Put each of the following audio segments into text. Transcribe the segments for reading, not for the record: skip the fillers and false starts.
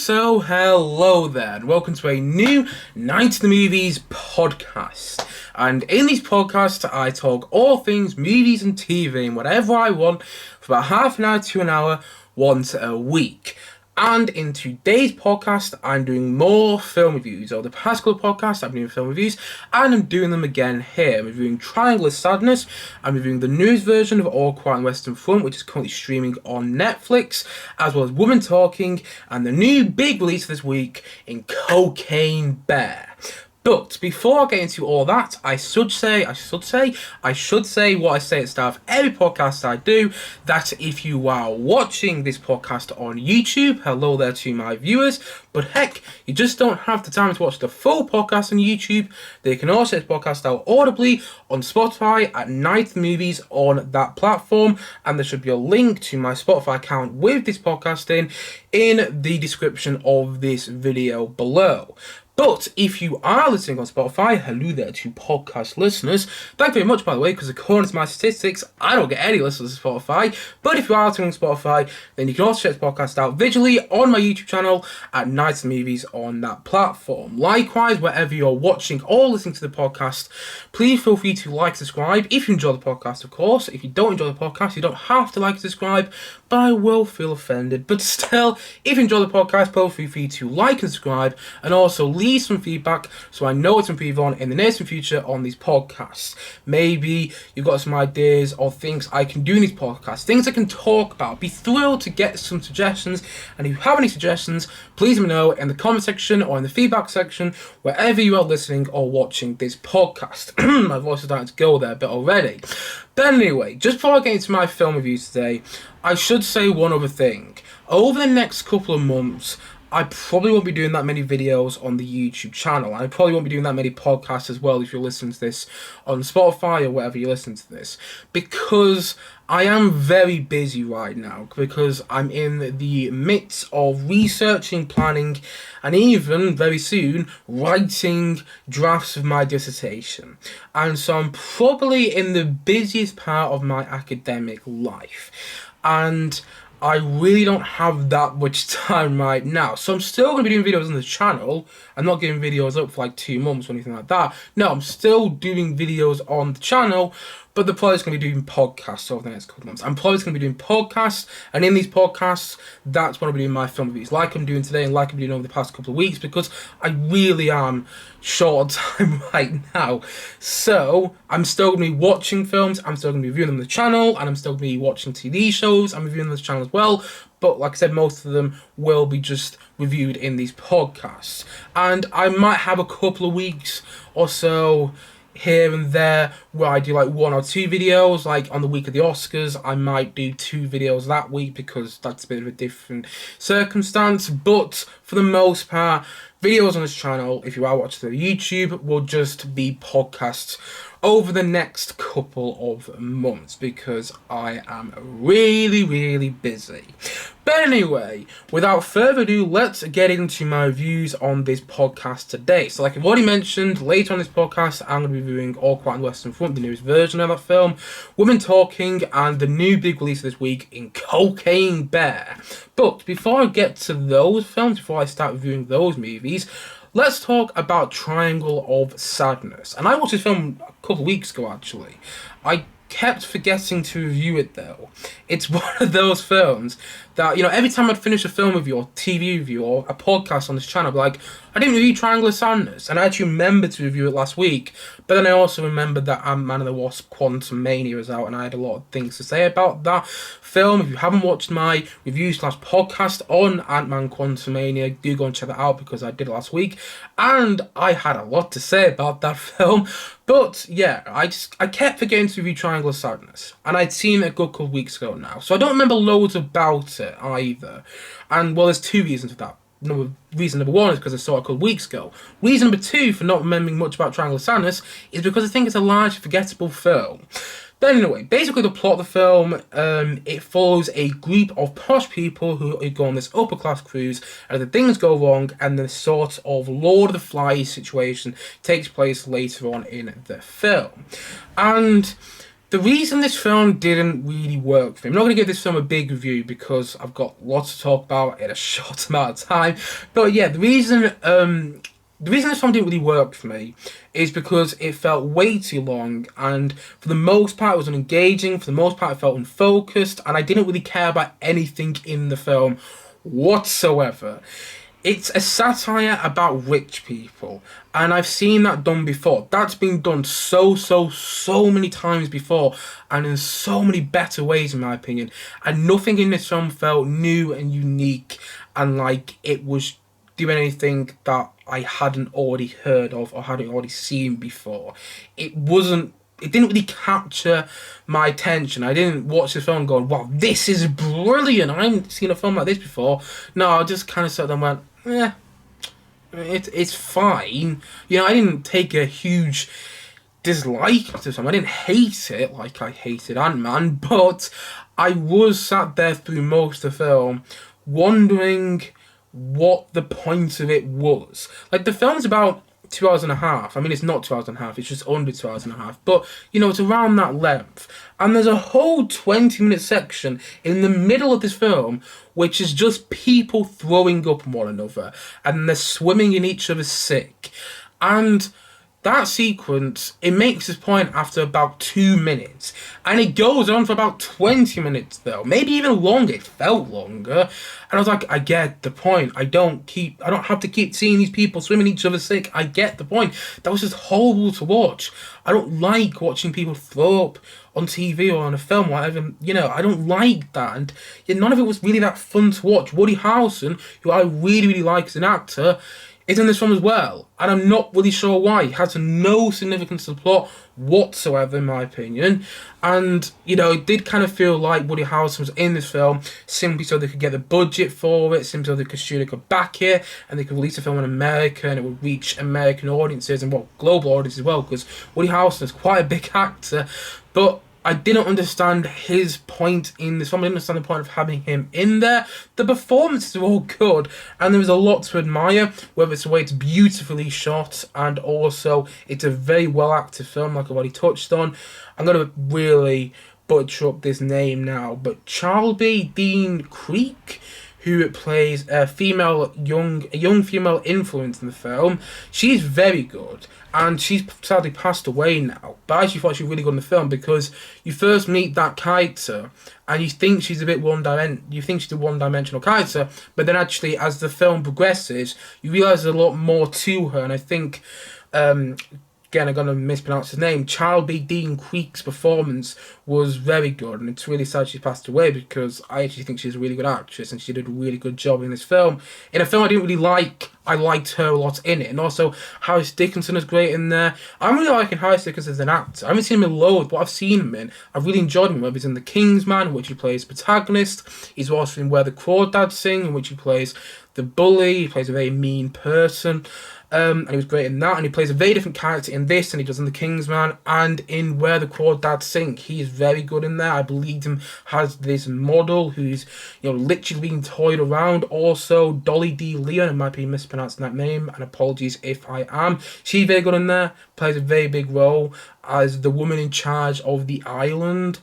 So hello there, and welcome to a new Night in the Movies podcast. And in these podcasts, I talk all things movies and TV and whatever I want for about half an hour to an hour once a week. And in today's podcast, I'm doing more film reviews. Over the past couple of podcasts, I've been doing film reviews, and I'm doing them again here. I'm reviewing Triangle Ssdness. I'm reviewing the news version of All Quiet on the Western Front, which is currently streaming on Netflix, as well as Woman Talking, and the new big release this week in Cocaie Bear. But before I get into all that, I should say what I say at the start of every podcast I do, that if you are watching this podcast on YouTube, hello there to my viewers, but heck, you just don't have the time to watch the full podcast on YouTube, then you can also check the podcast out audibly on Spotify at Night Movies on that platform, and there should be a link to my Spotify account with this podcast in the description of this video below. But if you are listening on Spotify, hello there to podcast listeners. Thank you very much, by the way, because according to my statistics, I don't get any listeners to Spotify. But if you are listening on Spotify, then you can also check the podcast out visually on my YouTube channel at Nights and Movies on that platform. Likewise, wherever you're watching or listening to the podcast, please feel free to like, subscribe, if you enjoy the podcast, of course. If you don't enjoy the podcast, you don't have to like and subscribe, but I will feel offended. But still, if you enjoy the podcast, feel free to like and subscribe, and also leave some feedback so I know what to improve on in the near future on these podcasts. Maybe you've got some ideas or things I can do in these podcasts, things I can talk about. Be thrilled to get some suggestions, and if you have any suggestions, please let me know in the comment section or in the feedback section wherever you are listening or watching this podcast. My voice is starting to go there a bit already. But anyway, just before I get into my film reviews today, I should say one other thing. Over the next couple of months, I probably won't be doing that many videos on the YouTube channel. I probably won't be doing that many podcasts as well if you're listening to this on Spotify or wherever you listen to this. Because I am very busy right now. Because I'm in the midst of researching, planning, and even, very soon, writing drafts of my dissertation. And so I'm probably in the busiest part of my academic life. And I really don't have that much time right now. So I'm still going to be doing videos on the channel. I'm not getting videos up for like 2 months or anything like that. No, I'm still doing videos on the channel, but the probably going to be doing podcasts over the next couple of months. I'm probably going to be doing podcasts, and in these podcasts, that's what I'll be doing my film reviews, like I'm doing today and like I'm doing over the past couple of weeks, because I really am short on time right now. So I'm still going to be watching films, I'm still going to be reviewing them on the channel, and I'm still going to be watching TV shows, I'm reviewing them on the channel as well. But like I said, most of them will be just reviewed in these podcasts. And I might have a couple of weeks or so here and there where I do like 1 or 2 videos. Like on the week of the Oscars, I might do 2 videos that week because that's a bit of a different circumstance. But for the most part, videos on this channel, if you are watching through YouTube, will just be podcasts over the next couple of months because I am really busy. But anyway, without further ado, let's get into my reviews on this podcast today. So like I've already mentioned, later on this podcast, I'm going to be reviewing All Quiet on the Western Front, the newest version of that film, Woman Talking, and the new big release this week in Cocaie Bear. But before I get to those films, before I start reviewing those movies, let's talk about Triangle of Ssdness. And I watched this film a couple of weeks ago, actually. I kept forgetting to review it, though. It's one of those films that, you know, every time I'd finish a film review or TV review or a podcast on this channel, I'd be like, I didn't review Triangle of Ssdness. And I actually remembered to review it last week. But then I also remembered that Ant-Man and the Wasp Quantumania was out, and I had a lot of things to say about that film. If you haven't watched my review/podcast on Ant-Man Quantumania, do go and check that out because I did it last week. And I had a lot to say about that film. But yeah, I kept forgetting to review Triangle of Ssdness. And I'd seen it a good couple of weeks ago now. So I don't remember loads about it either. And well, there's 2 reasons for that. Reason number 1 is because I saw it a couple of weeks ago. Reason number 2 for not remembering much about Triangle of Ssdness is because I think it's a large forgettable film. But anyway, basically the plot of the film, it follows a group of posh people who go on this upper class cruise, and the things go wrong, and the sort of Lord of the Flies situation takes place later on in the film. And The reason this film didn't really work for me, I'm not going to give this film a big review because I've got lots to talk about in a short amount of time. But yeah, the reason this film didn't really work for me is because it felt way too long, and for the most part it was unengaging, for the most part it felt unfocused, and I didn't really care about anything in the film whatsoever. It's a satire about rich people, and I've seen that done before. That's been done so many times before, and in so many better ways, in my opinion. And nothing in this film felt new and unique, and like it was doing anything that I hadn't already heard of or hadn't already seen before. It didn't really capture my attention. I didn't watch the film going, wow, this is brilliant. I haven't seen a film like this before. No, I just kind of sat there and went, it's fine. You know, I didn't take a huge dislike to the film. I didn't hate it like I hated Ant-Man, but I was sat there through most of the film wondering what the point of it was. Like, the film's about 2 hours and a half. I mean, it's not 2 hours and a half, it's just under 2 hours and a half. But, you know, it's around that length. And there's a whole 20-minute section in the middle of this film which is just people throwing up on one another. And they're swimming in each other's sick. And that sequence, it makes its point after about 2 minutes. And it goes on for about 20 minutes, though. Maybe even longer. It felt longer. And I was like, I get the point. I don't have to keep seeing these people swimming each other sick. I get the point. That was just horrible to watch. I don't like watching people throw up on TV or on a film or whatever. You know, I don't like that. And yeah, none of it was really that fun to watch. Woody Harrelson, who I really like as an actor, is in this film as well, and I'm not really sure why. It has no significance to the plot whatsoever, in my opinion. And, you know, it did kind of feel like Woody Harrelson was in this film simply so they could get the budget for it, simply so the studio could back it, and they could release the film in America, and it would reach American audiences, and, well, global audiences as well, because Woody Harrelson is quite a big actor. But I didn't understand his point in this film. I didn't understand the point of having him in there. The performances are all good, and there is a lot to admire, whether it's the way it's beautifully shot, and also it's a very well acted film, like I've already touched on. I'm going to really butcher up this name now, but Charlby Dean Creek, who plays a young female influence in the film, she's very good. And she's sadly passed away now. But I actually thought she was really good in the film because you first meet that character and you think she's a bit you think she's a one-dimensional character, but then actually as the film progresses, you realise there's a lot more to her. And I think, again, I'm going to mispronounce his name, Charlby Dean Creek's performance was very good, and it's really sad she passed away because I actually think she's a really good actress and she did a really good job in this film. In a film I didn't really like, I liked her a lot in it, and also Harris Dickinson is great in there. I'm really liking Harris Dickinson as an actor. I haven't seen him in loads, but I've seen him in. I've really enjoyed him, whether he's in The Kingsman, in which he plays protagonist. He's also in Where the Crawdads Sing, in which he plays the bully. He plays a very mean person. And he was great in that, and he plays a very different character in this than he does in The Kingsman, and in Where the Crawdads Sing, he is very good in there. I believe him has this model who's, you know, literally being toyed around. Also, Dolly D. Leon, I might be mispronouncing that name, and apologies if I am. She's very good in there, plays a very big role as the woman in charge of the island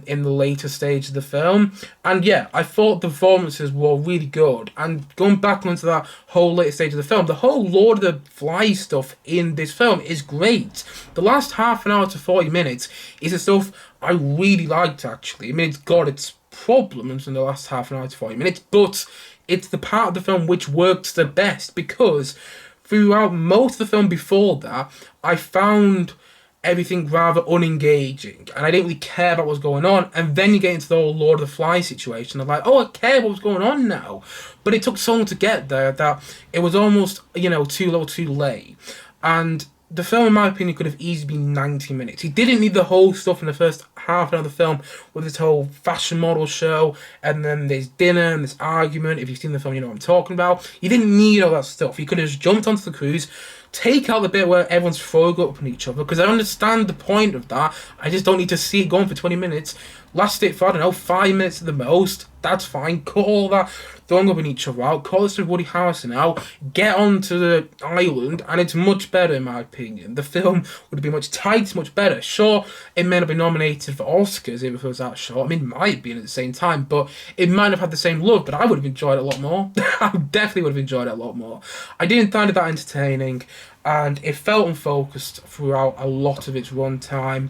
in the later stage of the film. And yeah, I thought the performances were really good. And going back onto that whole later stage of the film, the whole Lord of the Flies stuff in this film is great. The last half an hour to 40 minutes is the stuff I really liked, actually. I mean, it's got its problems in the last half an hour to 40 minutes, but it's the part of the film which works the best, because throughout most of the film before that, I found everything rather unengaging, and I didn't really care about what's going on. And then you get into the whole Lord of the Flies situation. I'm like, oh, I care what's going on now. But it took so long to get there that it was almost, you know, too little too late. And the film, in my opinion, could have easily been 90 minutes. He didn't need the whole stuff in the first half an hour of the film with this whole fashion model show, and then there's dinner and this argument. If you've seen the film, you know what I'm talking about. You didn't need all that stuff. You could have just jumped onto the cruise, take out the bit where everyone's throwing up on each other, because I understand the point of that. I just don't need to see it going for 20 minutes. Last it for, I don't know, 5 minutes at the most. That's fine. Cut all that throwing up on each other out. Call this with Woody Harrelson out. Get onto the island, and it's much better in my opinion. The film would be much tighter, much better. Sure, it may not be nominated for Oscars if it was that short. I mean, it might be at the same time, but it might have had the same love, but I would have enjoyed it a lot more. I definitely would have enjoyed it a lot more. I didn't find it that entertaining, and it felt unfocused throughout a lot of its runtime,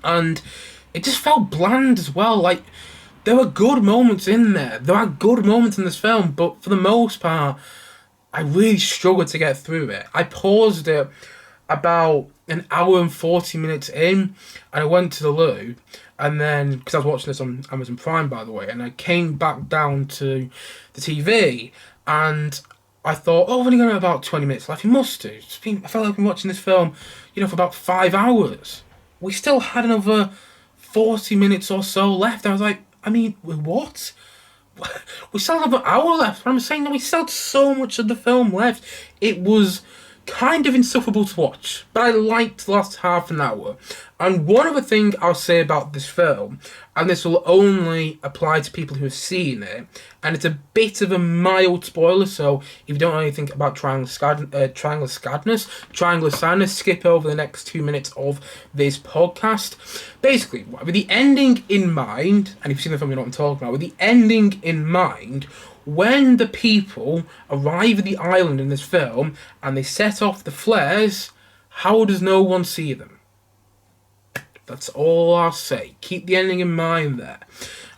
and it just felt bland as well. Like, there were good moments in there. There are good moments in this film, but for the most part, I really struggled to get through it. I paused it about an hour and 40 minutes in, and I went to the loo, and then, because I was watching this on Amazon Prime, by the way, and I came back down to the TV, and I thought, oh, I've only got about 20 minutes left. You must do. I felt like I've been watching this film, for about 5 hours. We still had another 40 minutes or so left. I was like, I mean, what? We still have an hour left. But I'm saying that we still had so much of the film left. It was kind of insufferable to watch, but I liked the last half an hour. And one other thing I'll say about this film, and this will only apply to people who have seen it, and it's a bit of a mild spoiler, so if you don't know anything about Triangle Ssdness, skip over the next 2 minutes of this podcast. Basically, with the ending in mind, and if you've seen the film, you know what I'm talking about, with the ending in mind, when the people arrive at the island in this film and they set off the flares, how does no one see them? That's all I'll say. Keep the ending in mind there.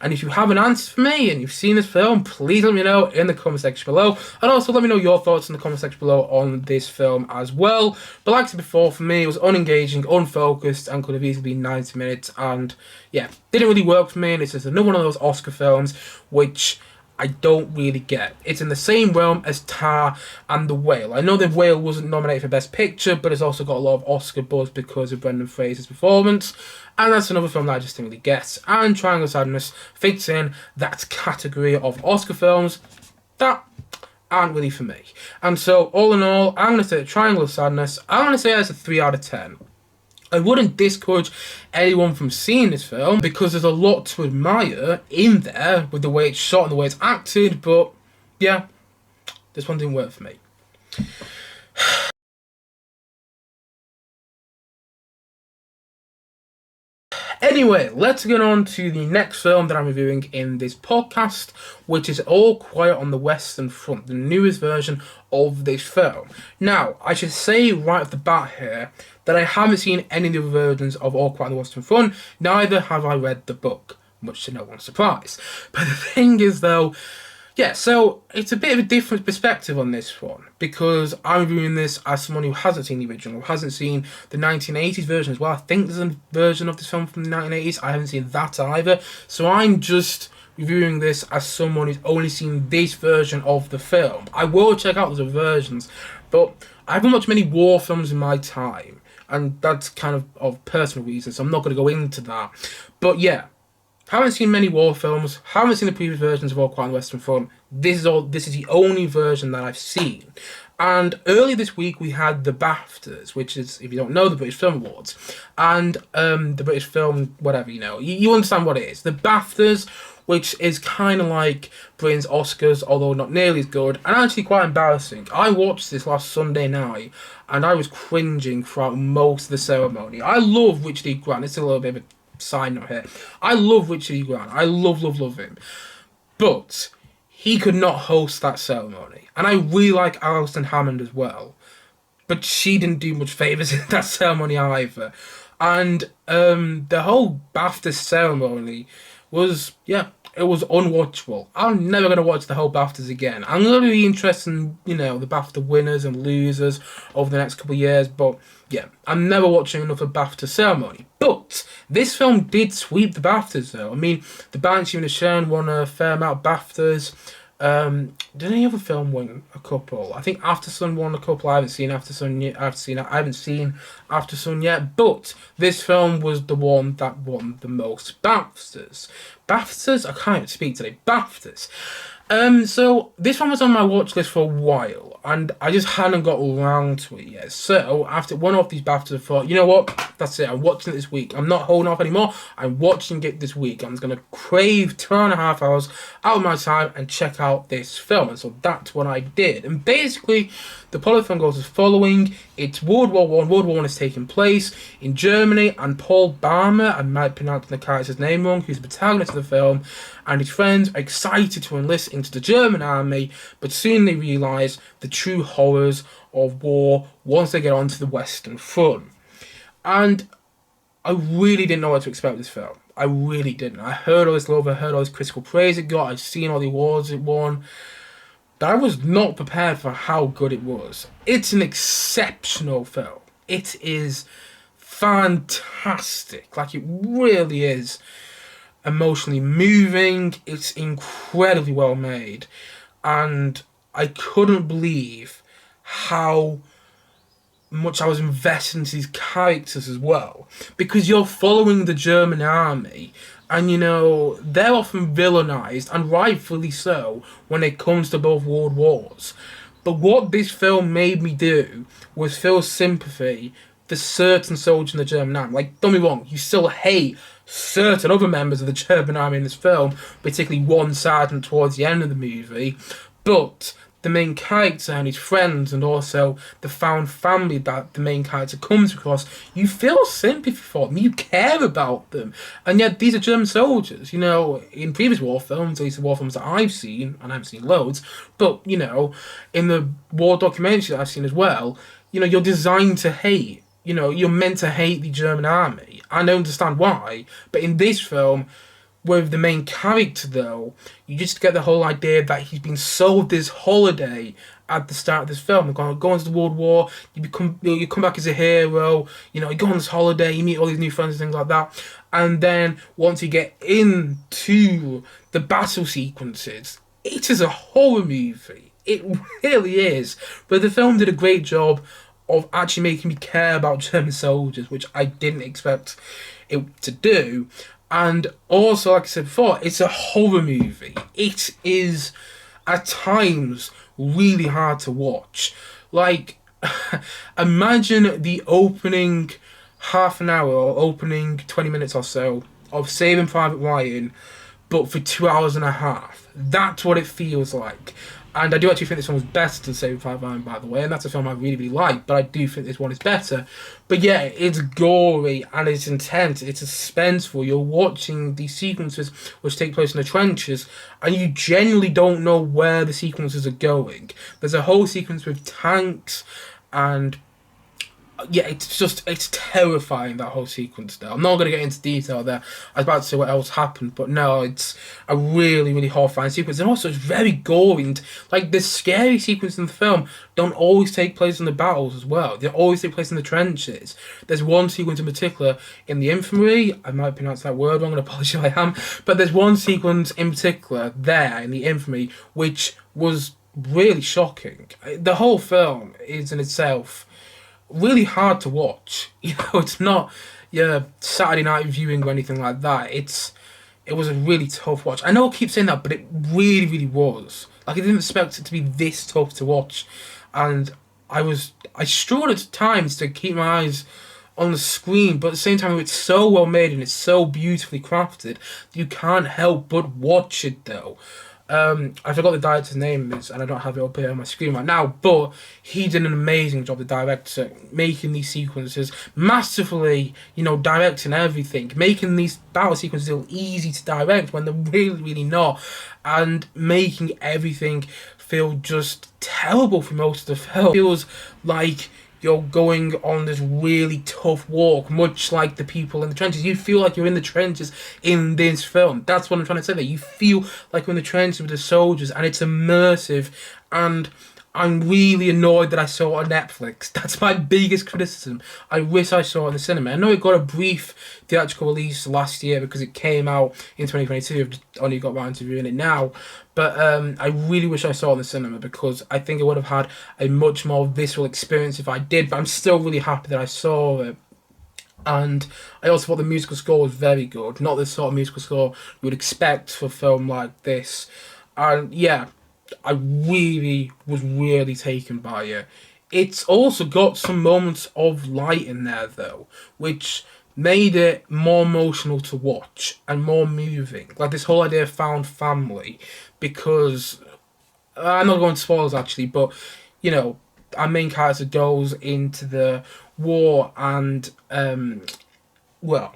And if you have an answer for me and you've seen this film, please let me know in the comment section below. And also let me know your thoughts in the comment section below on this film as well. But like I said before, for me, it was unengaging, unfocused, and could have easily been 90 minutes. And yeah, didn't really work for me. And it's just another one of those Oscar films which I don't really get. It's in the same realm as Tar and The Whale. I know The Whale wasn't nominated for Best Picture, but it's also got a lot of Oscar buzz because of Brendan Fraser's performance. And that's another film that I just didn't really get. And Triangle Ssdness fits in that category of Oscar films that aren't really for me. And so, all in all, I'm going to say Triangle Ssdness, I'm going to say it's a 3 out of 10. I wouldn't discourage anyone from seeing this film because there's a lot to admire in there with the way it's shot and the way it's acted, but yeah, this one didn't work for me. Anyway, let's get on to the next film that I'm reviewing in this podcast, which is All Quiet on the Western Front, the newest version of this film. Now, I should say right off the bat here that I haven't seen any of the versions of All Quiet on the Western Front, neither have I read the book, much to no one's surprise. But the thing is though, yeah, so it's a bit of a different perspective on this one, because I'm reviewing this as someone who hasn't seen the original, hasn't seen the 1980s version as well. I think there's a version of this film from the 1980s, I haven't seen that either, so I'm just reviewing this as someone who's only seen this version of the film. I will check out those other versions, but I haven't watched many war films in my time, and that's kind of personal reasons, so I'm not going to go into that. But yeah, haven't seen many war films, haven't seen the previous versions of All Quiet on the Western Front. This is the only version that I've seen. And earlier this week we had the BAFTAs, which is, if you don't know, the British Film Awards. And the British Film, whatever, you understand what it is. The BAFTAs, which is kind of like Britain's Oscars, although not nearly as good, and actually quite embarrassing. I watched this last Sunday night, and I was cringing throughout most of the ceremony. I love Richard E. Grant. It's a little bit of a side note here. I love Richard E. Grant. I love him. But he could not host that ceremony. And I really like Alison Hammond as well. But she didn't do much favours in that ceremony either. And the whole BAFTA ceremony was, yeah, it was unwatchable. I'm never going to watch the whole BAFTAs again. I'm going to be interested in, the BAFTA winners and losers over the next couple of years, but yeah, I'm never watching another BAFTA ceremony. But this film did sweep the BAFTAs though. I mean, The Banshees of Inisherin won a fair amount of BAFTAs. Did any other film win a couple? I think After Sun won a couple. I haven't seen After Sun yet. I haven't seen After Sun yet. But this film was the one that won the most BAFTAs. BAFTAs? I can't even speak today. BAFTAs. So this one was on my watch list for a while, and I just hadn't got around to it yet. So after one of these BAFTAs, I thought, you know what? That's it. I'm watching it this week. I'm not holding off anymore. I'm watching it this week. I'm just gonna crave 2.5 hours out of my time and check out this film. And so that's what I did. And basically, the plot of the film goes as following. It's World War One. World War One is taking place in Germany, and Paul Barmer, I might pronounce the character's name wrong, who's the protagonist of the film, and his friends are excited to enlist into the German army, but soon they realise the true horrors of war once they get onto the Western Front. And I really didn't know what to expect with this film. I really didn't. I heard all this love, I heard all this critical praise it got, I'd seen all the awards it won, but I was not prepared for how good it was. It's an exceptional film. It is fantastic. Like, it really is emotionally moving. It's incredibly well made. And I couldn't believe how much I was invested into these characters as well. Because you're following the German army, and you know, they're often villainized, and rightfully so, when it comes to both world wars. But what this film made me do was feel sympathy for certain soldiers in the German army. Like, don't be wrong, you still hate certain other members of the German army in this film, particularly one sergeant towards the end of the movie, but the main character and his friends, and also the found family that the main character comes across, you feel sympathy for them, you care about them. And yet these are German soldiers. You know, in previous war films, at least the war films that I've seen, and I haven't seen loads, but you know, in the war documentaries that I've seen as well, you know, you're designed to hate. You know, you're meant to hate the German army. I don't understand why, but in this film, with the main character though, you just get the whole idea that he's been sold this holiday at the start of this film. Go into the World War, you come back as a hero, you know, you go on this holiday, you meet all these new friends and things like that. And then once you get into the battle sequences, it is a horror movie. It really is. But the film did a great job of actually making me care about German soldiers, which I didn't expect it to do. And also, like I said before, it's a horror movie. It is, at times, really hard to watch. Like, imagine the opening half an hour, or opening 20 minutes or so, of Saving Private Ryan, but for 2.5 hours. That's what it feels like. And I do actually think this one was better than Saving Private Ryan, by the way, and that's a film I really, really like, but I do think this one is better. But yeah, it's gory, and it's intense, it's suspenseful. You're watching these sequences which take place in the trenches, and you genuinely don't know where the sequences are going. There's a whole sequence with tanks, and yeah, it's terrifying, that whole sequence there. I'm not going to get into detail there. I was about to say what else happened, but no, it's a really, really horrifying sequence. And also, it's very gory. And, like, the scary sequences in the film don't always take place in the battles as well. They always take place in the trenches. There's one sequence in particular in the infirmary. I might pronounce that word wrong, and apologize if I am. But there's one sequence in particular there in the infirmary which was really shocking. The whole film is in itself really hard to watch. You know, it's not your Saturday night viewing or anything like that. It was a really tough watch. I know I keep saying that, but it really, really was. Like, I didn't expect it to be this tough to watch. And I struggled at times to keep my eyes on the screen, but at the same time, it's so well made and it's so beautifully crafted, you can't help but watch it though. I forgot the director's name is, and I don't have it up here on my screen right now, but he did an amazing job, the director, making these sequences masterfully, you know, directing everything, making these battle sequences feel easy to direct when they're really, really not, and making everything feel just terrible for most of the film. It feels like you're going on this really tough walk, much like the people in the trenches. You feel like you're in the trenches in this film. That's what I'm trying to say there. You feel like you're in the trenches with the soldiers, and it's immersive. And I'm really annoyed that I saw it on Netflix. That's my biggest criticism. I wish I saw it in the cinema. I know it got a brief theatrical release last year because it came out in 2022. I've just only got around to viewing it now. But I really wish I saw it in the cinema because I think I would have had a much more visceral experience if I did. But I'm still really happy that I saw it. And I also thought the musical score was very good. Not the sort of musical score you would expect for a film like this. And yeah, I was really taken by it. It's also got some moments of light in there though, which made it more emotional to watch and more moving. Like this whole idea of found family, because I'm not going to spoilers actually, but you know, our main character goes into the war and well,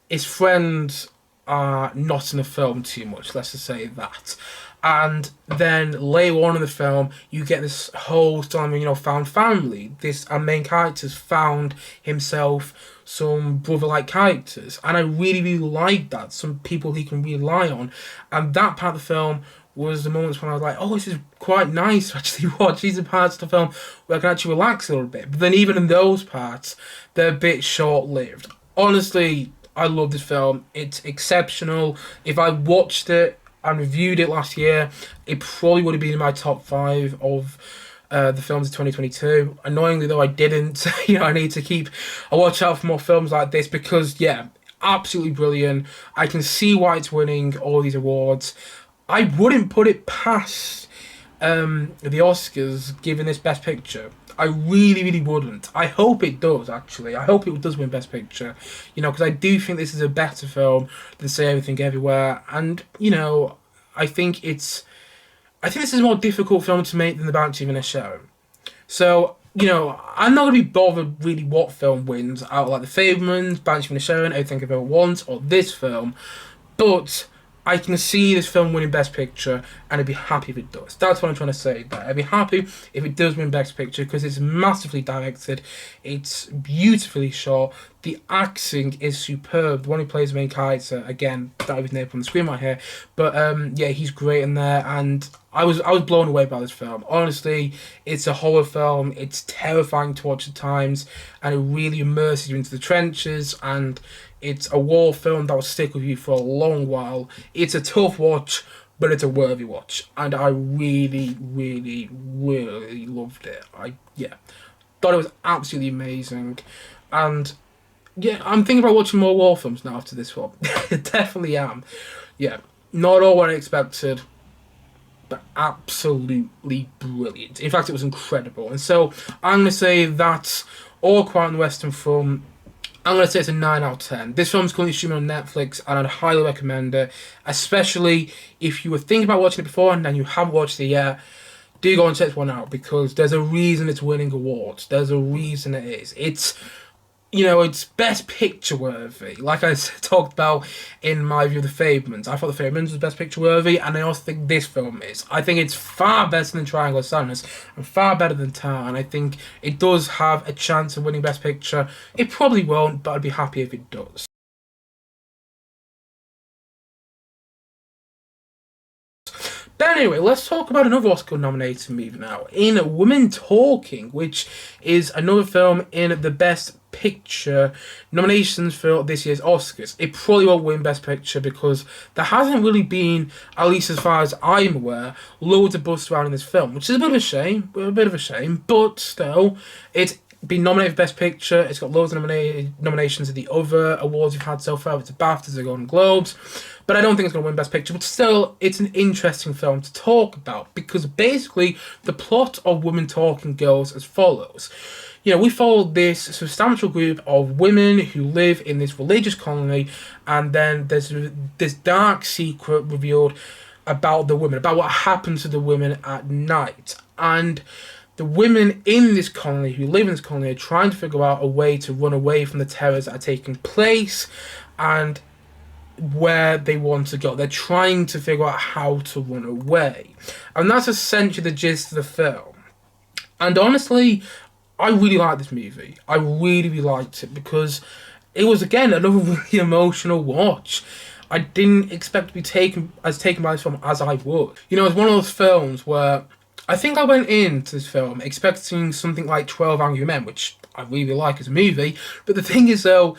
his friends are not in the film too much, let's just say that. And then later on in the film, you get this whole story, found family. This our main character's found himself some brother-like characters, and I really, really like that. Some people he can rely on, and that part of the film was the moments when I was like, oh, this is quite nice to actually watch. These are parts of the film where I can actually relax a little bit. But then even in those parts, they're a bit short-lived. Honestly, I love this film. It's exceptional. If I watched it and reviewed it last year, it probably would have been in my top 5 of the films of 2022. Annoyingly though, I didn't. I need to keep a watch out for more films like this because, yeah, absolutely brilliant. I can see why it's winning all these awards. I wouldn't put it past the Oscars giving this Best Picture. I really, really wouldn't. I hope it does, actually. I hope it does win Best Picture. Because I do think this is a better film than Say Everything Everywhere. And, I think this is a more difficult film to make than The Banshees of Inisherin. So, I'm not going to be bothered really what film wins out of like The Fabelmans, Banshees of Inisherin, Everything I've Ever Want, or this film. But I can see this film winning Best Picture, and I'd be happy if it does. That's what I'm trying to say. That I'd be happy if it does win Best Picture because it's massively directed, it's beautifully shot, the acting is superb. The one who plays the main character, again, don't have his name on the screen right here, but yeah, he's great in there, and I was blown away by this film. Honestly, it's a horror film. It's terrifying to watch at times, and it really immerses you into the trenches, and it's a war film that will stick with you for a long while. It's a tough watch, but it's a worthy watch, and I really, really, really loved it. Thought it was absolutely amazing, and yeah, I'm thinking about watching more war films now after this one. Definitely am. Yeah, not all what I expected, but absolutely brilliant. In fact, it was incredible. And so I'm going to say that's All Quiet on the Western Front. I'm going to say it's a 9 out of 10. This film's currently streaming on Netflix, and I'd highly recommend it, especially if you were thinking about watching it before and you haven't watched it yet. Do go and check this one out because there's a reason it's winning awards. There's a reason it is. It's Best Picture worthy. Like I talked about in my review of The Fabelmans. I thought The Fabelmans was Best Picture worthy, and I also think this film is. I think it's far better than Triangle of Ssdness and far better than Tar, and I think it does have a chance of winning Best Picture. It probably won't, but I'd be happy if it does. But anyway, let's talk about another Oscar-nominated movie now, in Women Talking, which is another film in the Best Picture nominations for this year's Oscars. It probably won't win Best Picture because there hasn't really been, at least as far as I'm aware, loads of buzz surrounding this film, which is a bit of a shame, but still, it's been nominated for Best Picture. It's got loads of nominations at the other awards we've had so far. It's the BAFTAs, the Golden Globes. But I don't think it's going to win Best Picture. But still, it's an interesting film to talk about because basically the plot of Women Talking goes as follows. We followed this substantial group of women who live in this religious colony, and then there's this dark secret revealed about the women, about what happens to the women at night. And the women in this colony, who live in this colony, are trying to figure out a way to run away from the terrors that are taking place and where they want to go. They're trying to figure out how to run away. And that's essentially the gist of the film. And honestly, I really liked this movie. I really, really liked it because it was, again, another really emotional watch. I didn't expect to be taken by this film as I would. It's one of those films where I think I went into this film expecting something like 12 Angry Men, which I really like as a movie. But the thing is, though,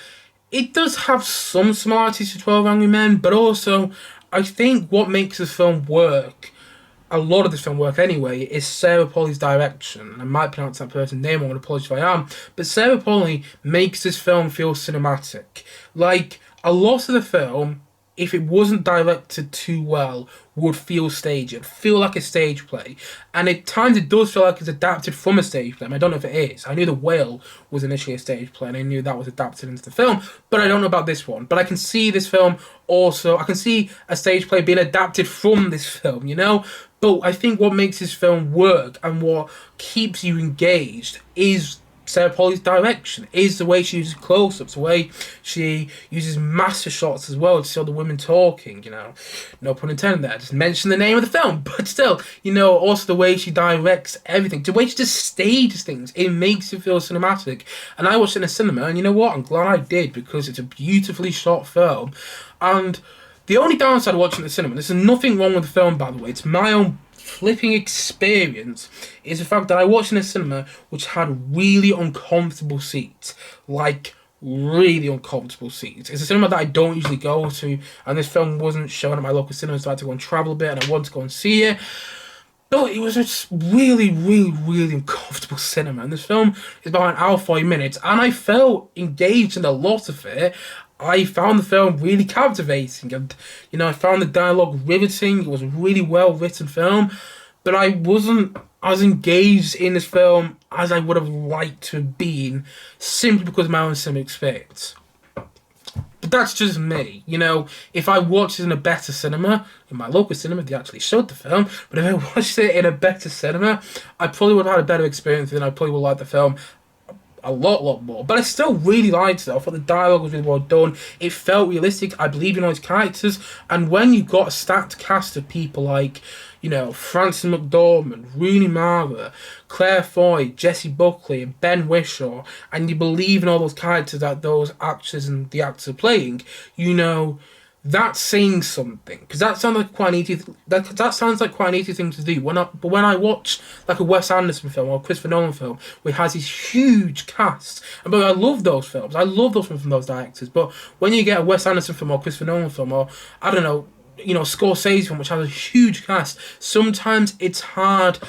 it does have some similarities to 12 Angry Men, but also I think what makes this film work, a lot of this film work anyway, is Sarah Polley's direction. I might pronounce that person's name, I want to apologise if I am, but Sarah Polley makes this film feel cinematic. Like, a lot of the film, if it wasn't directed too well, would feel staged. It'd feel like a stage play. And at times it does feel like it's adapted from a stage play. I don't know if it is. I knew The Whale was initially a stage play, and I knew that was adapted into the film, but I don't know about this one. But I can see this film also, I can see a stage play being adapted from this film, you know? But I think what makes this film work and what keeps you engaged is Sarah Polley's direction, is the way she uses close-ups, the way she uses master shots as well to show the women talking, you know. No pun intended there, I just mentioned the name of the film, but still, you know, also the way she directs everything, the way she just stages things, it makes it feel cinematic. And I watched it in a cinema, and you know what, I'm glad I did, because it's a beautifully shot film. And the only downside of watching it in the cinema, there's nothing wrong with the film, by the way, it's my own flipping experience, is the fact that I watched in a cinema which had really uncomfortable seats. Like, really uncomfortable seats. It's a cinema that I don't usually go to, and this film wasn't shown at my local cinema, so I had to go and travel a bit, and I wanted to go and see it. But it was just really, really, really uncomfortable cinema. And this film is about an hour, 40 minutes, and I felt engaged in a lot of it. I found the film really captivating, and you know, I found the dialogue riveting. It was a really well written film, but I wasn't as engaged in this film as I would have liked to have been, simply because of my own cinema experience. But that's just me, you know. If I watched it in a better cinema, in my local cinema, they actually showed the film, but if I watched it in a better cinema, I probably would have had a better experience, and I probably would like the film a lot more. But I still really liked it. I thought the dialogue was really well done. It felt realistic. I believe in all his characters. And when you've got a stacked cast of people like, you know, Frances McDormand, Rooney Mara, Claire Foy, Jessie Buckley, and Ben Whishaw, and you believe in all those characters that those actors and the actors are playing, you know, that's saying something, because that sounds like quite an easy. That sounds like quite an easy thing to do. But when I watch like a Wes Anderson film or a Christopher Nolan film, which has these huge casts, and but I love those films. I love those films from those directors. But when you get a Wes Anderson film or Christopher Nolan film, or I don't know, you know, Scorsese film, which has a huge cast, sometimes it's hard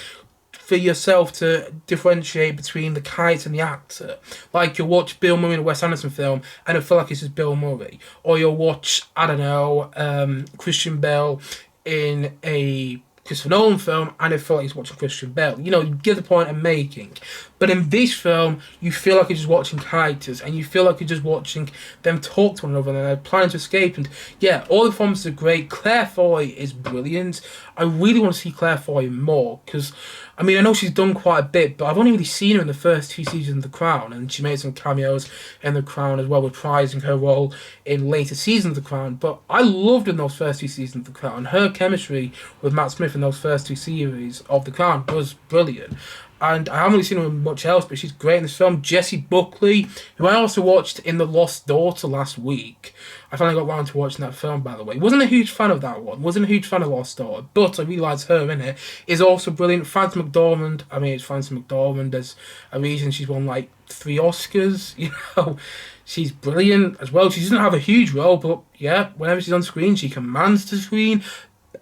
for yourself to differentiate between the character and the actor. Like, you'll watch Bill Murray in a Wes Anderson film and it'll feel like it's just Bill Murray. Or you'll watch, I don't know, Christian Bale in a Christopher Nolan film and it felt like he's watching Christian Bale. You know, you get the point I'm making. But in this film, you feel like you're just watching characters, and you feel like you're just watching them talk to one another, and they're planning to escape. And yeah, all the performances are great. Claire Foy is brilliant. I really want to see Claire Foy more, because, I mean, I know she's done quite a bit, but I've only really seen her in the first 2 seasons of The Crown, and she made some cameos in The Crown as well, reprising her role in later seasons of The Crown. But I loved her in those first 2 seasons of The Crown. Her chemistry with Matt Smith in those first 2 series of The Crown was brilliant. And I haven't really seen her in much else, but she's great in this film. Jessie Buckley, who I also watched in The Lost Daughter last week. I finally got round to watching that film, by the way. Wasn't a huge fan of that one. Wasn't a huge fan of Lost Daughter, but I really liked her in it. Is also brilliant. Frances McDormand. I mean, it's Frances McDormand. There's a reason she's won like 3 Oscars. You know, she's brilliant as well. She doesn't have a huge role, but yeah, whenever she's on screen, she commands the screen.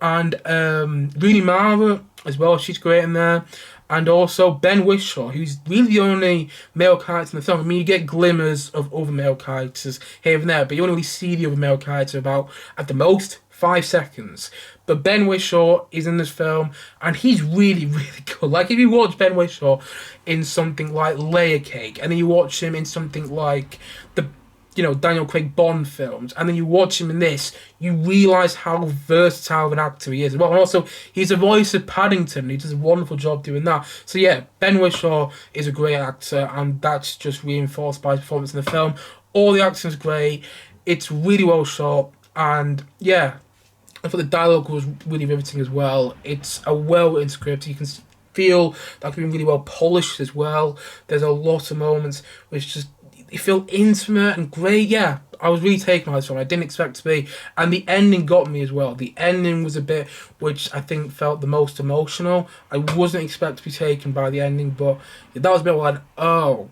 And Rooney Mara as well. She's great in there. And also Ben Whishaw, who's really the only male character in the film. I mean, you get glimmers of other male characters here and there, but you only really see the other male character about, at the most, 5 seconds. But Ben Whishaw is in this film, and he's really, really good. Like, if you watch Ben Whishaw in something like Layer Cake, and then you watch him in something like the, you know, Daniel Craig Bond films, and then you watch him in this, you realise how versatile of an actor he is. Well, and also, he's the voice of Paddington, and he does a wonderful job doing that. So yeah, Ben Whishaw is a great actor, and that's just reinforced by his performance in the film. All the acting's great, it's really well shot, and yeah, I thought the dialogue was really riveting as well. It's a well-written script, you can feel that can be really well polished as well. There's a lot of moments which just, you feel intimate and great. Yeah, I was really taken by this film. I didn't expect to be, and the ending got me as well. The ending was a bit which I think felt the most emotional. I wasn't expected to be taken by the ending, but that was a bit like, oh,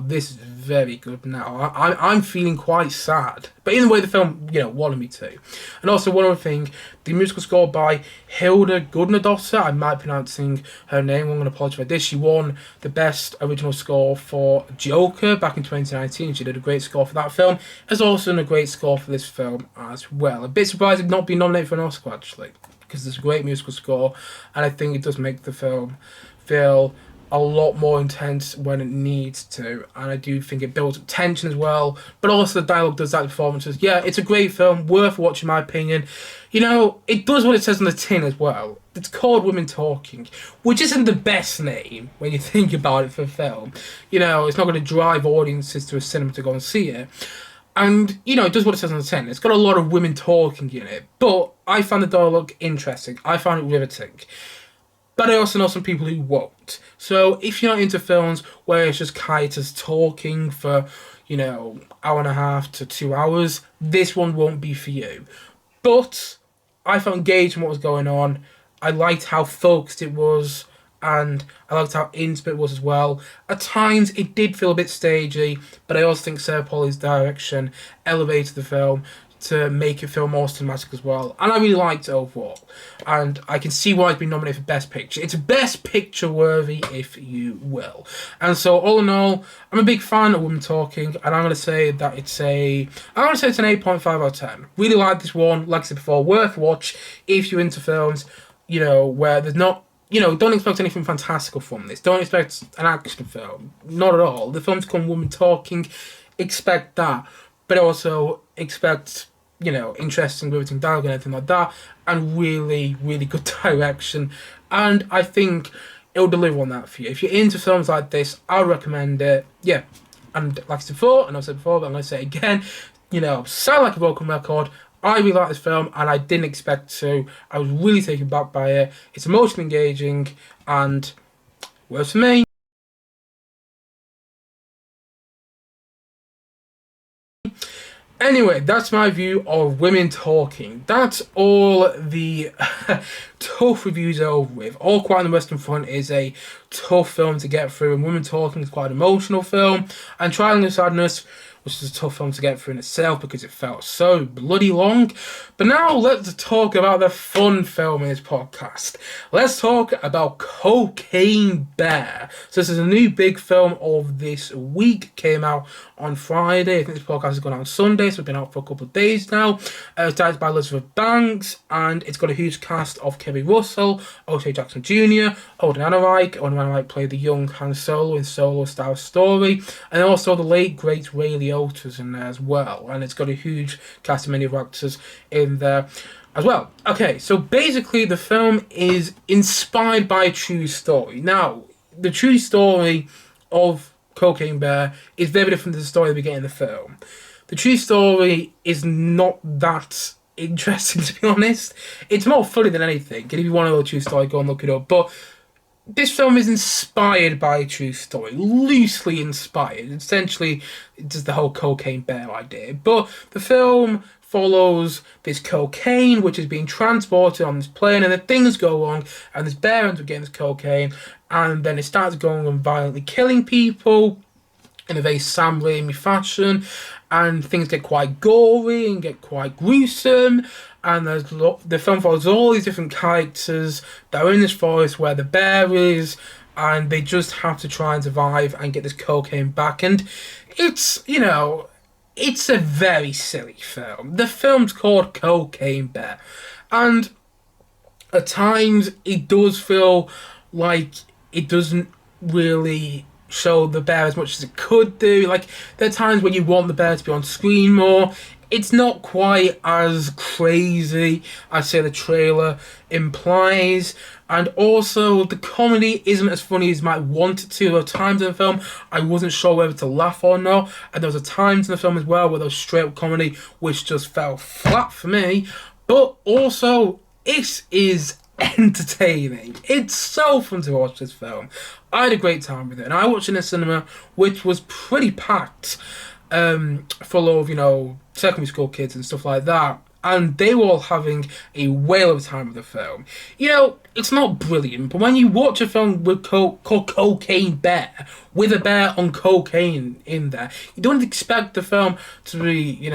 this is very good now. I'm feeling quite sad. But in the way the film, wanted me to. And also one other thing, the musical score by Hilda Gudnadottir, I might be pronouncing her name, I'm going to apologise for this. She won the Best Original Score for Joker back in 2019. She did a great score for that film. Has also done a great score for this film as well. A bit surprised it not being nominated for an Oscar, actually, because it's a great musical score, and I think it does make the film feel a lot more intense when it needs to, and I do think it builds up tension as well, but also the dialogue does that, performances. Yeah, it's a great film, worth watching in my opinion. It does what it says on the tin as well. It's called Women Talking, which isn't the best name when you think about it for a film. It's not going to drive audiences to a cinema to go and see it. And, it does what it says on the tin. It's got a lot of women talking in it, but I found the dialogue interesting. I found it riveting. But I also know some people who won't. So if you're not into films where it's just characters talking for, hour and a half to 2 hours, this one won't be for you. But I felt engaged in what was going on. I liked how focused it was, and I liked how intimate it was as well. At times it did feel a bit stagey, but I also think Sarah Polley's direction elevated the film to make it feel more cinematic as well, and I really liked it overall, and I can see why it's been nominated for Best Picture. It's Best Picture worthy, if you will. And so all in all, I'm a big fan of Women Talking, and I'm going to say that it's an 8.5 out of 10. Really like this one. Like I said before, worth a watch if you're into films, where there's not, don't expect anything fantastical from this. Don't expect an action film. Not at all. The film's called Women Talking. Expect that. But also expect, interesting, riveting dialogue and everything like that, and really, really good direction. And I think it'll deliver on that for you. If you're into films like this, I recommend it. Yeah. And like I said before, and I've said before, but I'm going to say it again, sound like a broken record. I really like this film, and I didn't expect to. I was really taken back by it. It's emotionally engaging, and works for me. Anyway, that's my view of Women Talking. That's all the tough reviews over with. All Quiet on the Western Front is a tough film to get through, and Women Talking is quite an emotional film. And Triange of Ssdness, which is a tough film to get through in itself because it felt so bloody long. But now let's talk about the fun film in this podcast. Let's talk about Cocaie Bear. So this is a new big film of this week. Came out on Friday. I think this podcast has gone out on Sunday, so it's been out for a couple of days now. It's directed by Elizabeth Banks, and it's got a huge cast of Kerry Russell, O'Shea Jackson Jr., Alden Ehrenreich. Alden Ehrenreich played the young Han Solo in Solo: Star Wars Story, and also the late great Ray Liotta's in there as well. And it's got a huge cast of many other actors in there as well. Okay, so basically the film is inspired by a true story. Now, the true story of Cocaie Bear is very different to the story we get in the film. The true story is not that interesting, to be honest. It's more funny than anything. And if you want to know the true story, go and look it up. But this film is inspired by a true story, loosely inspired. Essentially, it's just the whole Cocaie Bear idea. But the film follows this cocaine, which is being transported on this plane, and then things go wrong, and this bear ends up getting this cocaine, and then it starts going and violently killing people in a very Sam Raimi fashion, and things get quite gory and get quite gruesome, and the film follows all these different characters that are in this forest where the bear is, and they just have to try and survive and get this cocaine back. And it's, it's a very silly film. The film's called Cocaie Bear, and at times it does feel like it doesn't really show the bear as much as it could do. Like, there are times when you want the bear to be on screen more. It's not quite as crazy as, say, the trailer implies. And also, the comedy isn't as funny as you might want it to. There were times in the film I wasn't sure whether to laugh or not. And there was times in the film as well where there was straight-up comedy which just fell flat for me. But also, it is entertaining. It's so fun to watch this film. I had a great time with it, and I watched it in a cinema which was pretty packed. full of, secondary school kids and stuff like that. And they were all having a whale of a time with the film. It's not brilliant, but when you watch a film called Cocaine Bear, with a bear on cocaine in there, you don't expect the film to be,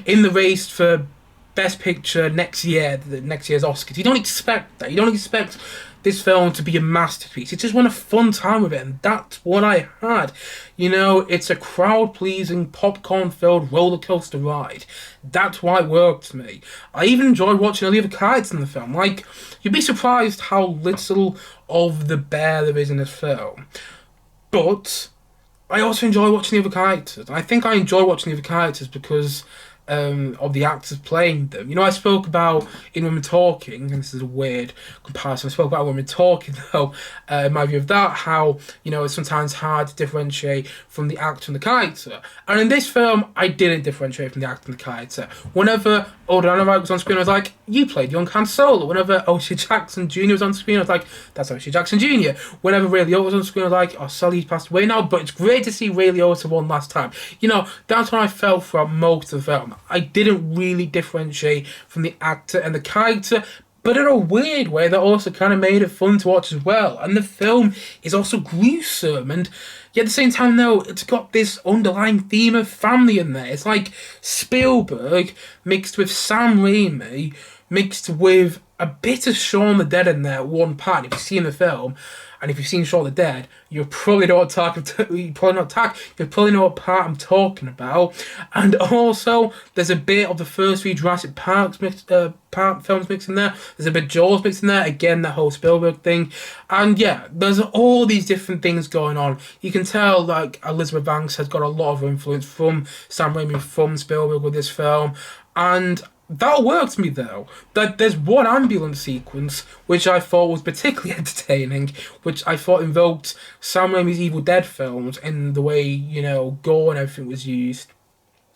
in the race for Best Picture next year, the next year's Oscars. You don't expect that. You don't expect this film to be a masterpiece. You just want a fun time with it, and that's what I had. It's a crowd-pleasing, popcorn-filled roller coaster ride. That's why it worked for me. I even enjoyed watching all the other characters in the film. Like, you'd be surprised how little of the bear there is in this film. But I also enjoy watching the other characters. I think I enjoy watching the other characters because of the actors playing them. I spoke about in Women Talking, and this is a weird comparison, I spoke about Women Talking, though, my view of that, how, it's sometimes hard to differentiate from the actor and the character. And in this film, I didn't differentiate from the actor and the character. Whenever Alden Ehrenreich was on screen, I was like, you played young Han Solo. Whenever O'Shea Jackson Jr. was on screen, I was like, that's O'Shea Jackson Jr. Whenever Ray Liotta was on screen, I was like, oh, sorry, he's passed away now, but it's great to see Ray Liotta one last time. That's when I felt throughout most of the film. I didn't really differentiate from the actor and the character, but in a weird way that also kind of made it fun to watch as well. And the film is also gruesome, and yet at the same time, though, it's got this underlying theme of family in there. It's like Spielberg mixed with Sam Raimi, mixed with a bit of Shaun the Dead in there at one part. And if you've seen the film, and if you've seen Shaun the Dead, you probably know what part I'm talking about. And also, there's a bit of the first three Jurassic Park films mixed in there. There's a bit of Jaws mixed in there. Again, that whole Spielberg thing. And yeah, there's all these different things going on. You can tell, like, Elizabeth Banks has got a lot of influence from Sam Raimi, from Spielberg with this film. And that worked me, though. That there's one ambulance sequence which I thought was particularly entertaining, which I thought invoked Sam Raimi's Evil Dead films in the way, gore and everything was used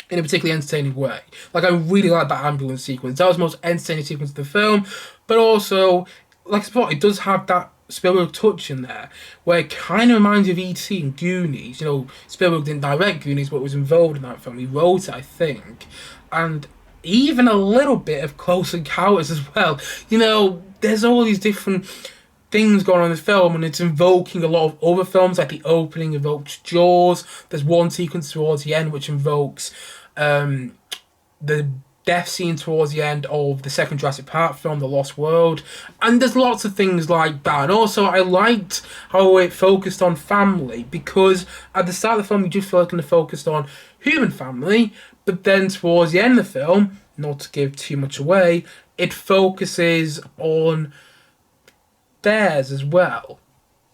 in a particularly entertaining way. Like, I really like that ambulance sequence. That was the most entertaining sequence of the film, but also, like I thought, it does have that Spielberg touch in there, where it kind of reminds you of E.T. and Goonies. Spielberg didn't direct Goonies, but was involved in that film. He wrote it, I think. And even a little bit of Close Encounters as well. There's all these different things going on in the film, and it's invoking a lot of other films, like the opening invokes Jaws. There's one sequence towards the end which invokes the death scene towards the end of the second Jurassic Park film, The Lost World. And there's lots of things like that. And also, I liked how it focused on family, because at the start of the film, you just feel like it focused on human family, but then towards the end of the film, not to give too much away, it focuses on theirs as well.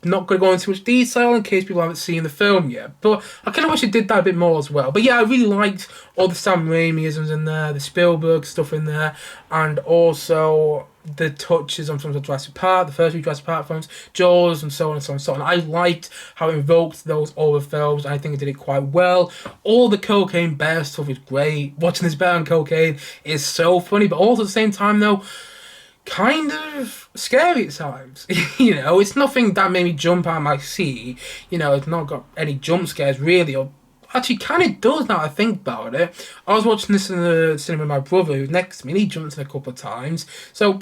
Not going to go into too much detail in case people haven't seen the film yet, but I kind of wish it did that a bit more as well. But yeah, I really liked all the Sam Raimi-isms in there, the Spielberg stuff in there, and also the touches on films like Jurassic Park, the first few Jurassic Park films, Jaws, and so on and so on and so on. I liked how it invoked those older films, and I think it did it quite well. All the Cocaine Bear stuff is great. Watching this bear on cocaine is so funny, but also at the same time, though, kind of scary at times. It's nothing that made me jump out of my seat. It's not got any jump scares really, or actually kind of does now I think about it. I was watching this in the cinema with my brother who's next to me, and he jumped in a couple of times. So,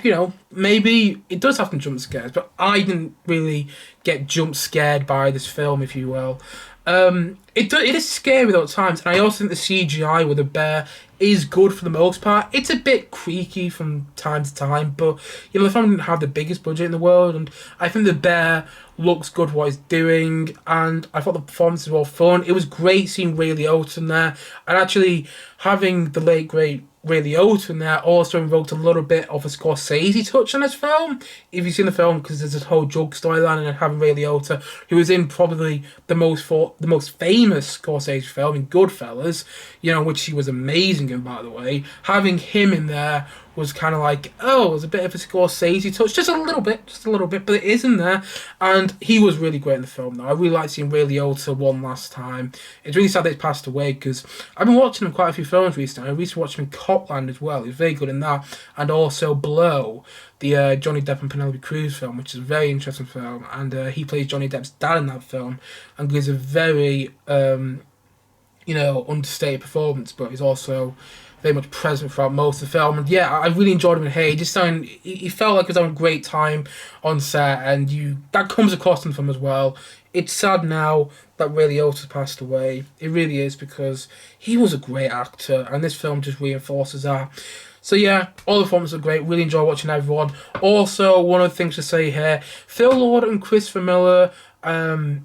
maybe it does have some jump scares, but I didn't really get jump scared by this film, if you will. It is scary though at times, and I also think the CGI with the bear is good for the most part. It's a bit creaky from time to time, but the film didn't have the biggest budget in the world, and I think the bear looks good for what he's doing, and I thought the performances were all fun. It was great seeing Ray Liotta in there, and actually having the late great Ray Liotta in there also invoked a little bit of a Scorsese touch on this film. If you've seen the film, because there's this whole drug storyline, and having Ray Liotta, who was in probably the most famous Scorsese film in Goodfellas, which he was amazing in, by the way. Having him in there was kind of like, it was a bit of a Scorsese touch, just a little bit, but it is in there, and he was really great in the film, though. I really liked seeing Ray Liotta one last time. It's really sad that he's passed away, because I've been watching him quite a few films recently. I recently watched him in Copland as well. He was very good in that, and also Blow, the Johnny Depp and Penelope Cruz film, which is a very interesting film, and he plays Johnny Depp's dad in that film, and gives a very understated performance, but he's also very much present throughout most of the film. And yeah, I really enjoyed him in here. He felt like he was having a great time on set, and that comes across in the film as well. It's sad now that Ray Liotta's passed away. It really is, because he was a great actor, and this film just reinforces that. So yeah, all the performances are great. Really enjoy watching everyone. Also, one of the things to say here, Phil Lord and Christopher Miller.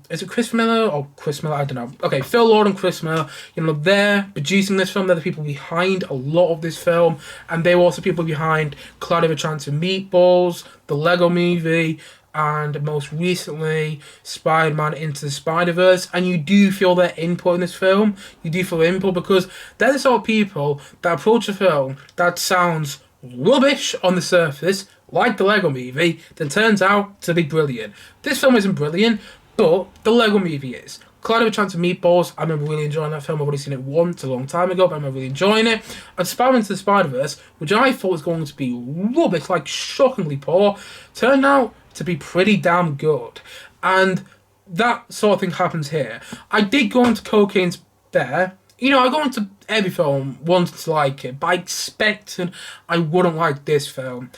Is it Chris Miller or Chris Miller? I don't know. Okay, Phil Lord and Chris Miller, they're producing this film. They're the people behind a lot of this film, and they were also people behind Cloudy with a Chance of Meatballs, the Lego Movie, and most recently Spider-Man Into the Spider-Verse. And you do feel their input in this film. You do feel their input, because they're the sort of people that approach a film that sounds rubbish on the surface, like the Lego Movie, then turns out to be brilliant. This film isn't brilliant, but the Lego Movie is. Cloudy with a Chance of Meatballs, I remember really enjoying that film. I've already seen it once a long time ago, but I remember really enjoying it. And Spider-Man Into the Spider-Verse, which I thought was going to be rubbish, like shockingly poor, turned out to be pretty damn good. And that sort of thing happens here. I did go into Cocaie Bear. I go into every film wanting to like it, but I expected I wouldn't like this film.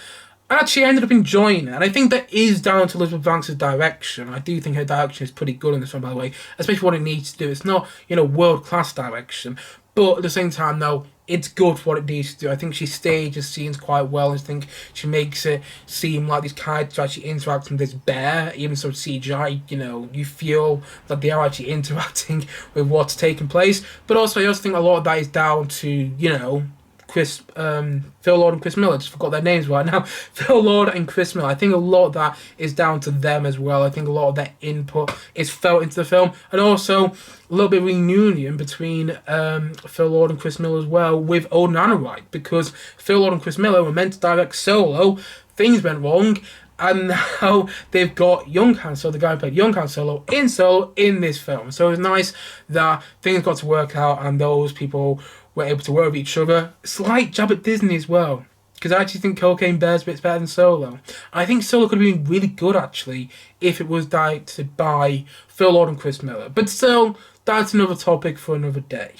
I actually ended up enjoying it, and I think that is down to Elizabeth Banks' direction. I do think her direction is pretty good in this film, by the way, especially what it needs to do. It's not, world-class direction, but at the same time, though, it's good for what it needs to do. I think she stages scenes quite well. I think she makes it seem like these characters are actually interacting with this bear, even so CGI, you feel that they are actually interacting with what's taking place. But also, I also think a lot of that is down to, Phil Lord and Chris Miller. I just forgot their names right now. Phil Lord and Chris Miller. I think a lot of that is down to them as well. I think a lot of their input is felt into the film, and also a little bit of reunion between Phil Lord and Chris Miller as well with Odin Anawright, because Phil Lord and Chris Miller were meant to direct Solo. Things went wrong, and now they've got Young Han Solo, the guy who played Young Han Solo in this film. So it's nice that things got to work out and those people were able to work with each other. Slight jab at Disney as well, because I actually think Cocaie Bear's a bit better than Solo. I think Solo could have been really good, actually, if it was directed by Phil Lord and Chris Miller. But still, that's another topic for another day.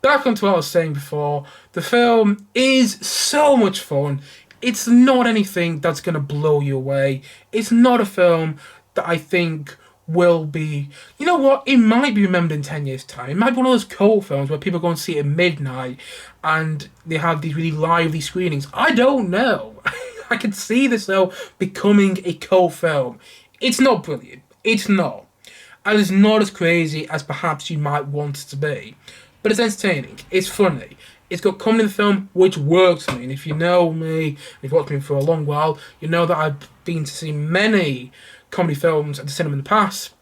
Back onto what I was saying before, the film is so much fun. It's not anything that's going to blow you away. It's not a film that I think will be, it might be remembered in 10 years' time. It might be one of those cult films where people go and see it at midnight and they have these really lively screenings. I don't know. I could see this, though, becoming a cult film. It's not brilliant. It's not. And it's not as crazy as perhaps you might want it to be. But it's entertaining. It's funny. It's got comedy in the film, which works for me. And if you know me, if you've watched me for a long while, you know that I've been to see many comedy films at the cinema in the past,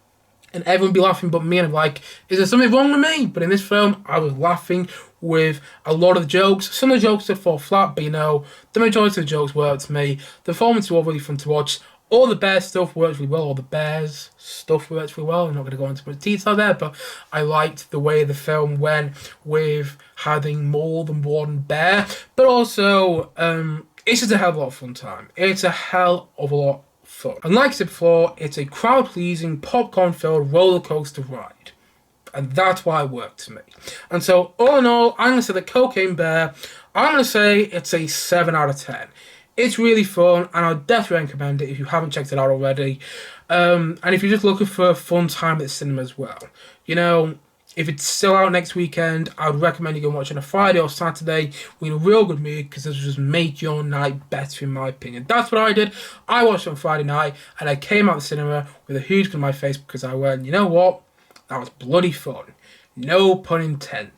and everyone would be laughing but me, and I'm like, is there something wrong with me? But in this film, I was laughing with a lot of the jokes. Some of the jokes did fall flat, but the majority of the jokes worked to me. The performances were all really fun to watch. All the bear stuff works really well. All the bears stuff works really well. I'm not going to go into much detail there, but I liked the way the film went with having more than one bear. But also, it's just a hell of a lot of fun time. It's a hell of a lot of fun. And like I said before, it's a crowd-pleasing, popcorn-filled roller coaster ride. And that's why it worked to me. And so, all in all, I'm going to say that Cocaie Bear, I'm going to say it's a 7 out of 10. It's really fun, and I'd definitely recommend it if you haven't checked it out already. And if you're just looking for a fun time at the cinema as well. If it's still out next weekend, I would recommend you go watch it on a Friday or Saturday. We're in a real good mood, because this will just make your night better, in my opinion. That's what I did. I watched it on Friday night, and I came out of the cinema with a huge grin on my face, because I went, you know what? That was bloody fun. No pun intended.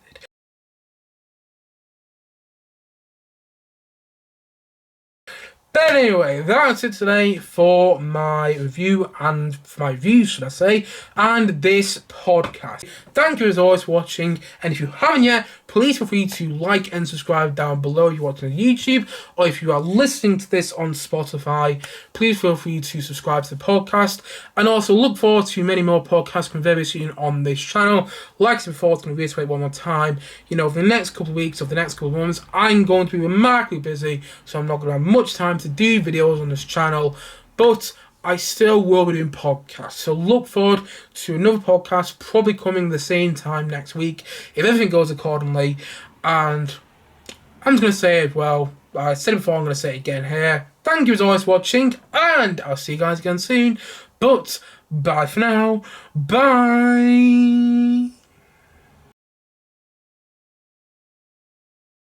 But anyway, that's it today for my review and for my views, should I say, and this podcast. Thank you as always for watching, and if you haven't yet, please feel free to like and subscribe down below if you're watching on YouTube, or if you are listening to this on Spotify, please feel free to subscribe to the podcast, and also look forward to many more podcasts coming very soon on this channel. Like I said before, I'm going to reiterate one more time, over the next couple of weeks, over the next couple of months, I'm going to be remarkably busy, so I'm not going to have much time to do videos on this channel, but I still will be doing podcasts. So look forward to another podcast, probably coming the same time next week, if everything goes accordingly. And I'm just going to say it, well, I said it before, I'm going to say it again here. Thank you as always for watching, and I'll see you guys again soon. But bye for now. Bye.